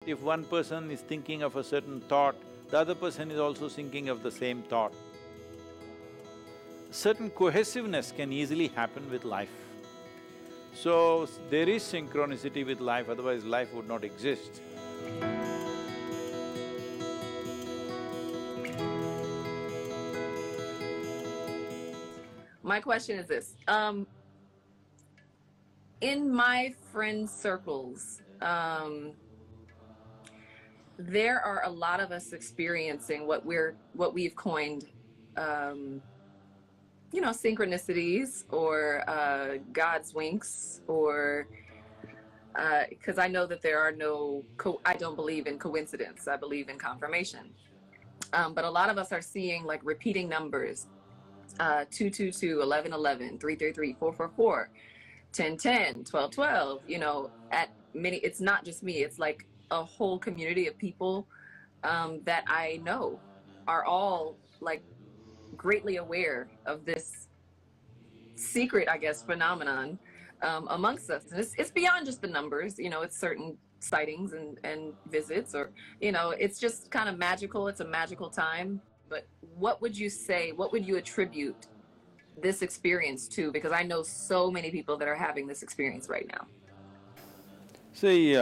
If one person is thinking of a certain thought, the other person is also thinking of the same thought. Certain cohesiveness can easily happen with life. So, there is synchronicity with life, otherwise life would not exist. My question is this, in my friend circles, there are a lot of us experiencing what we've coined, synchronicities or God's winks, or because I know that there are I don't believe in coincidence. I believe in confirmation. But a lot of us are seeing like repeating numbers, 222, 1111, 333, 444, 1010, 1212. At many, it's not just me. It's like a whole community of people that I know are all like greatly aware of this secret, I guess, phenomenon amongst us. And it's beyond just the numbers, it's certain sightings and visits, or, it's just kind of magical. It's a magical time. But what would you say, what would you attribute this experience to? Because I know so many people that are having this experience right now. See,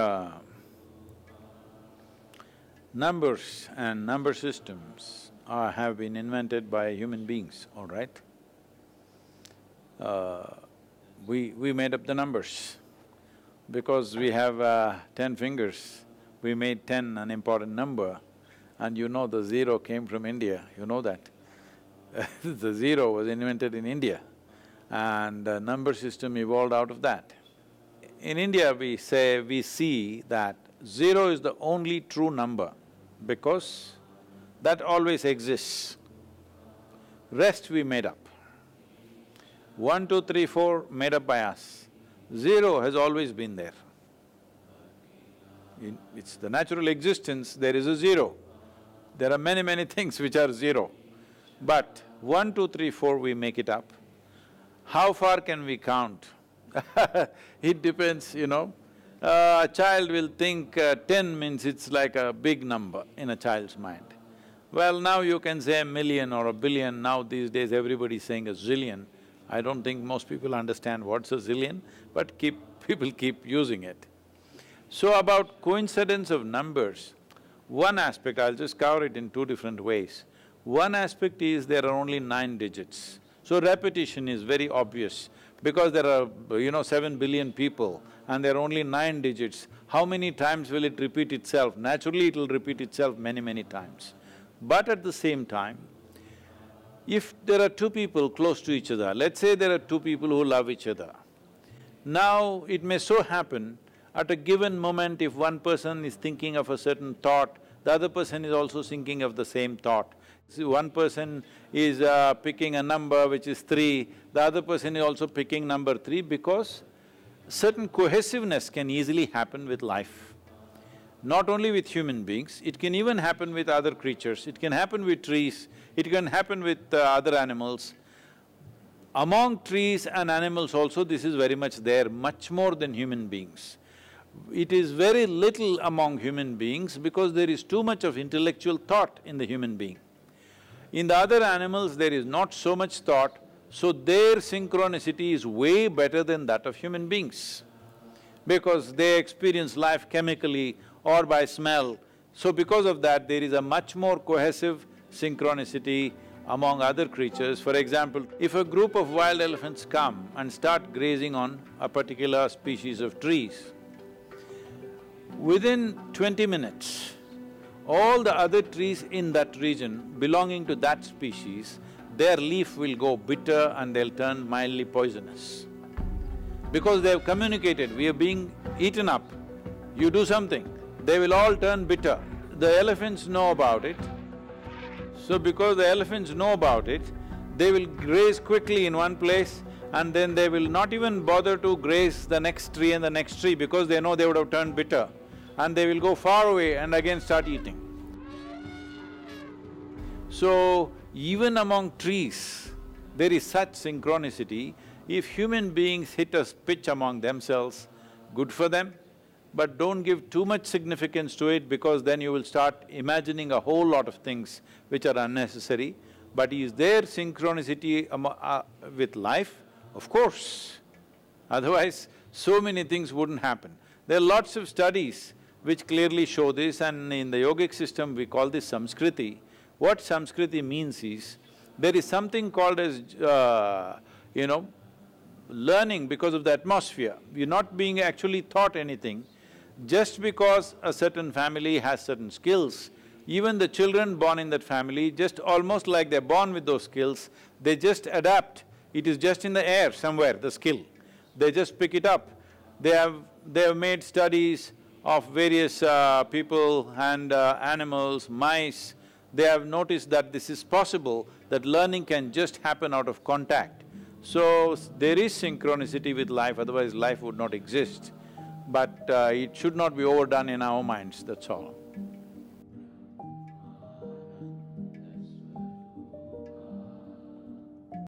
numbers and number systems have been invented by human beings, all right? We made up the numbers. Because we have 10 fingers, we made 10 an important number, and the zero came from India, you know that. The zero was invented in India, and the number system evolved out of that. In India, we see that zero is the only true number because that always exists. Rest we made up. 1, 2, 3, 4 made up by us. Zero has always been there. It's the natural existence, there is a zero. There are many things which are zero. But 1, 2, 3, 4 we make it up. How far can we count? It depends, A child will think 10 means it's like a big number in a child's mind. Well, now you can say 1,000,000 or 1,000,000,000, now these days everybody's saying a zillion. I don't think most people understand what's a zillion, but people keep using it. So about coincidence of numbers, one aspect, I'll just cover it in two different ways. One aspect is there are only 9 digits. So repetition is very obvious because there are, 7 billion people and there are only 9 digits. How many times will it repeat itself? Naturally, it'll repeat itself many times. But at the same time, if there are two people close to each other, let's say there are two people who love each other. Now, it may so happen, at a given moment, if one person is thinking of a certain thought, the other person is also thinking of the same thought. See, one person is picking a number which is 3, the other person is also picking number 3 because certain cohesiveness can easily happen with life. Not only with human beings, it can even happen with other creatures, it can happen with trees, it can happen with other animals. Among trees and animals also, this is very much there, much more than human beings. It is very little among human beings because there is too much of intellectual thought in the human being. In the other animals, there is not so much thought, so their synchronicity is way better than that of human beings because they experience life chemically or by smell. So because of that, there is a much more cohesive synchronicity among other creatures. For example, if a group of wild elephants come and start grazing on a particular species of trees, within 20 minutes, all the other trees in that region belonging to that species, their leaf will go bitter and they'll turn mildly poisonous. Because they have communicated, we are being eaten up, you do something, they will all turn bitter. The elephants know about it. So because the elephants know about it, they will graze quickly in one place and then they will not even bother to graze the next tree and the next tree because they know they would have turned bitter. And they will go far away and again start eating. So, even among trees, there is such synchronicity. If human beings hit a pitch among themselves, good for them. but don't give too much significance to it, because then you will start imagining a whole lot of things which are unnecessary. But is there synchronicity with life? Of course. Otherwise, so many things wouldn't happen. There are lots of studies which clearly show this, and in the yogic system we call this samskriti. What samskriti means is, there is something called as, learning because of the atmosphere. You're not being actually taught anything. Just because a certain family has certain skills, even the children born in that family, just almost like they're born with those skills, they just adapt. It is just in the air somewhere, the skill. They just pick it up. They have made studies of various people and animals, mice. They have noticed that this is possible, that learning can just happen out of contact. So, there is synchronicity with life, otherwise life would not exist. But it should not be overdone in our minds, that's all.